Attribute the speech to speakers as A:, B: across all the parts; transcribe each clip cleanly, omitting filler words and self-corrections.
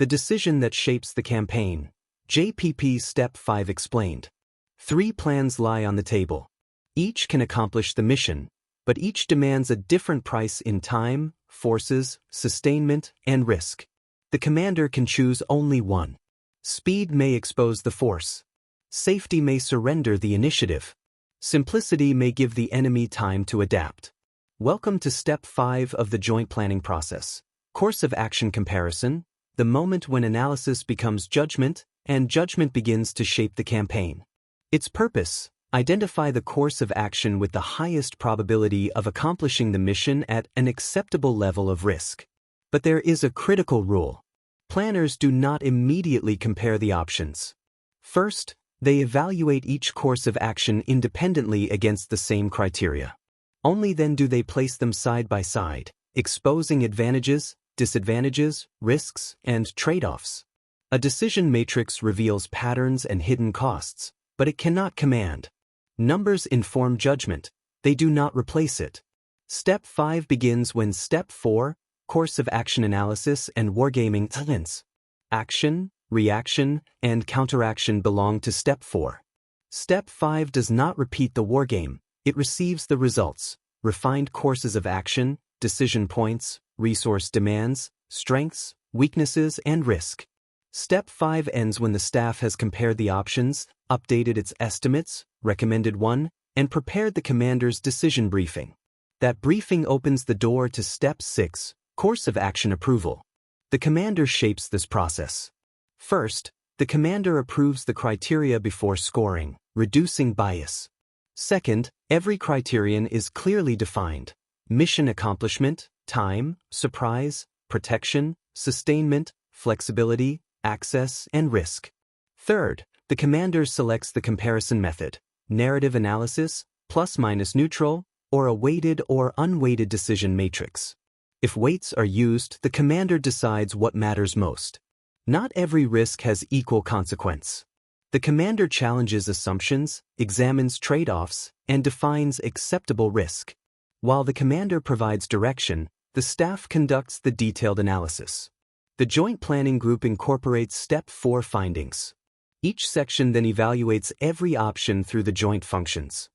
A: The decision that shapes the campaign. JPP Step 5 explained. 3 plans lie on the table. Each can accomplish the mission, but each demands a different price in time, forces, sustainment, and risk. The commander can choose only one. Speed may expose the force. Safety may surrender the initiative. Simplicity may give the enemy time to adapt. Welcome to Step 5 of the joint planning process. Course of action comparison, the moment when analysis becomes judgment, and judgment begins to shape the campaign. Its purpose: identify the course of action with the highest probability of accomplishing the mission at an acceptable level of risk. But there is a critical rule. Planners do not immediately compare the options. First, they evaluate each course of action independently against the same criteria. Only then do they place them side by side, exposing advantages, disadvantages, risks, and trade-offs. A decision matrix reveals patterns and hidden costs, but it cannot command. Numbers inform judgment, they do not replace it. Step 5 begins when Step 4, course of action analysis and wargaming, ends. Action, reaction, and counteraction belong to Step 4. Step 5 does not repeat the wargame, it receives the results: refined courses of action, decision points, resource demands, strengths, weaknesses, and risk. Step 5 ends when the staff has compared the options, updated its estimates, recommended one, and prepared the commander's decision briefing. That briefing opens the door to Step 6, course of action approval. The commander shapes this process. First, the commander approves the criteria before scoring, reducing bias. Second, every criterion is clearly defined: mission accomplishment, time, surprise, protection, sustainment, flexibility, access, and risk. Third, the commander selects the comparison method: narrative analysis, plus-minus neutral, or a weighted or unweighted decision matrix. If weights are used, the commander decides what matters most. Not every risk has equal consequence. The commander challenges assumptions, examines trade-offs, and defines acceptable risk. While the commander provides direction, the staff conducts the detailed analysis. The Joint Planning Group incorporates Step 4 findings. Each section then evaluates every option through the joint functions.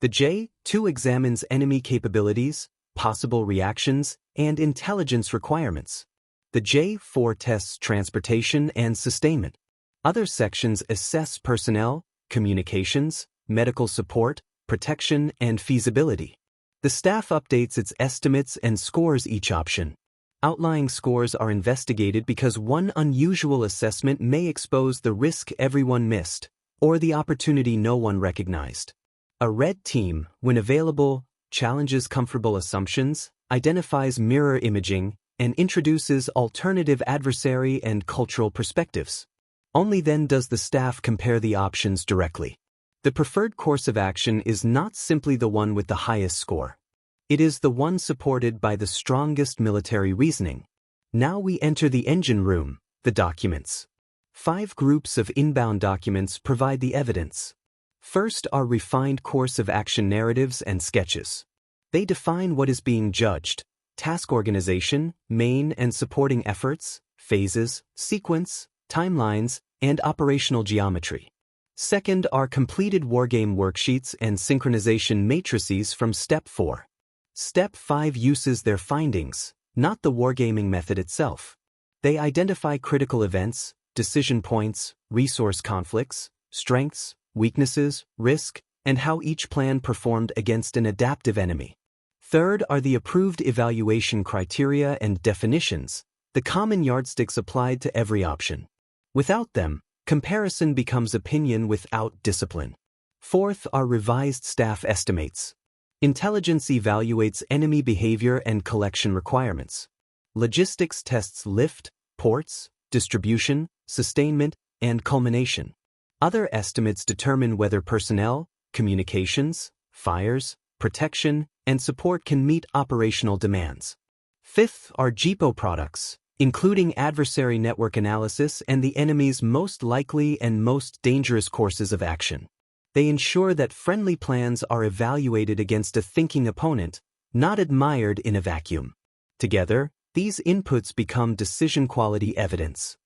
A: The J2 examines enemy capabilities, possible reactions, and intelligence requirements. The J4 tests transportation and sustainment. Other sections assess personnel, communications, medical support, protection, and feasibility. The staff updates its estimates and scores each option. Outlying scores are investigated because one unusual assessment may expose the risk everyone missed, or the opportunity no one recognized. A red team, when available, challenges comfortable assumptions, identifies mirror imaging, and introduces alternative adversary and cultural perspectives. Only then does the staff compare the options directly. The preferred course of action is not simply the one with the highest score. It is the one supported by the strongest military reasoning. Now we enter the engine room, the documents. 5 groups of inbound documents provide the evidence. First are refined course of action narratives and sketches. They define what is being judged: task organization, main and supporting efforts, phases, sequence, timelines, and operational geometry. Second are completed wargame worksheets and synchronization matrices from Step 4. Step 5 uses their findings, not the wargaming method itself. They identify critical events, decision points, resource conflicts, strengths, weaknesses, risk, and how each plan performed against an adaptive enemy. Third are the approved evaluation criteria and definitions, the common yardsticks applied to every option. Without them, comparison becomes opinion without discipline. Fourth are revised staff estimates. Intelligence evaluates enemy behavior and collection requirements. Logistics tests lift, ports, distribution, sustainment, and culmination. Other estimates determine whether personnel, communications, fires, protection, and support can meet operational demands. Fifth are JOPP products, including adversary network analysis and the enemy's most likely and most dangerous courses of action. They ensure that friendly plans are evaluated against a thinking opponent, not admired in a vacuum. Together, these inputs become decision quality evidence.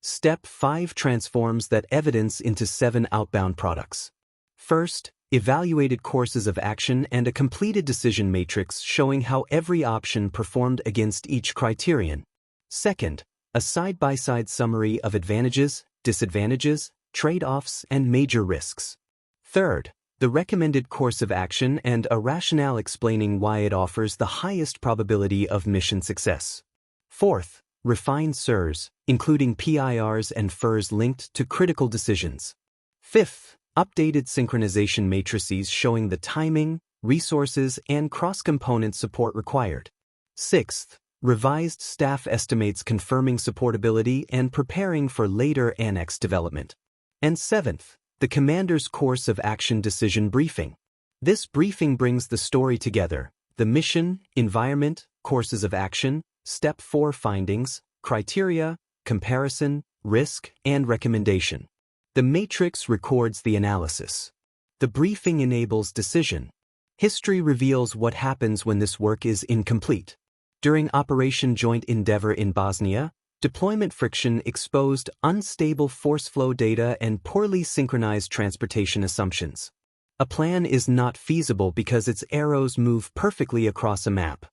A: Step 5 transforms that evidence into 7 outbound products. First, evaluated courses of action and a completed decision matrix showing how every option performed against each criterion. Second, a side-by-side summary of advantages, disadvantages, trade-offs, and major risks. Third, the recommended course of action and a rationale explaining why it offers the highest probability of mission success. Fourth, refined SIRs, including PIRs and FIRs linked to critical decisions. Fifth, updated synchronization matrices showing the timing, resources, and cross-component support required. Sixth, revised staff estimates confirming supportability and preparing for later annex development. And seventh, the commander's course of action decision briefing. This briefing brings the story together: the mission, environment, courses of action, Step 4 findings, criteria, comparison, risk, and recommendation. The matrix records the analysis. The briefing enables decision. History reveals what happens when this work is incomplete. During Operation Joint Endeavor in Bosnia, deployment friction exposed unstable force flow data and poorly synchronized transportation assumptions. A plan is not feasible because its arrows move perfectly across a map.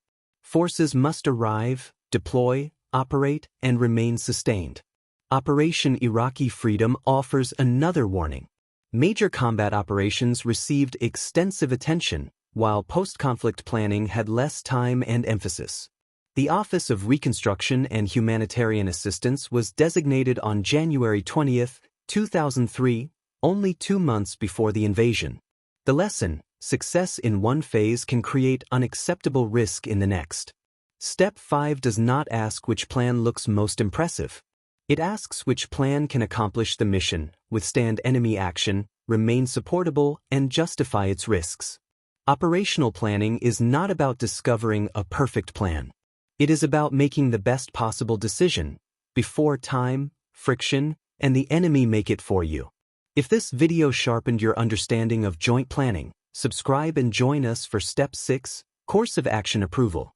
A: Forces must arrive, deploy, operate, and remain sustained. Operation Iraqi Freedom offers another warning. Major combat operations received extensive attention, while post-conflict planning had less time and emphasis. The Office of Reconstruction and Humanitarian Assistance was designated on January 20, 2003, only 2 months before the invasion. The lesson: success in one phase can create unacceptable risk in the next. Step 5 does not ask which plan looks most impressive. It asks which plan can accomplish the mission, withstand enemy action, remain supportable, and justify its risks. Operational planning is not about discovering a perfect plan. It is about making the best possible decision, before time, friction, and the enemy make it for you. If this video sharpened your understanding of joint planning, subscribe and join us for Step 6, Course of Action Approval.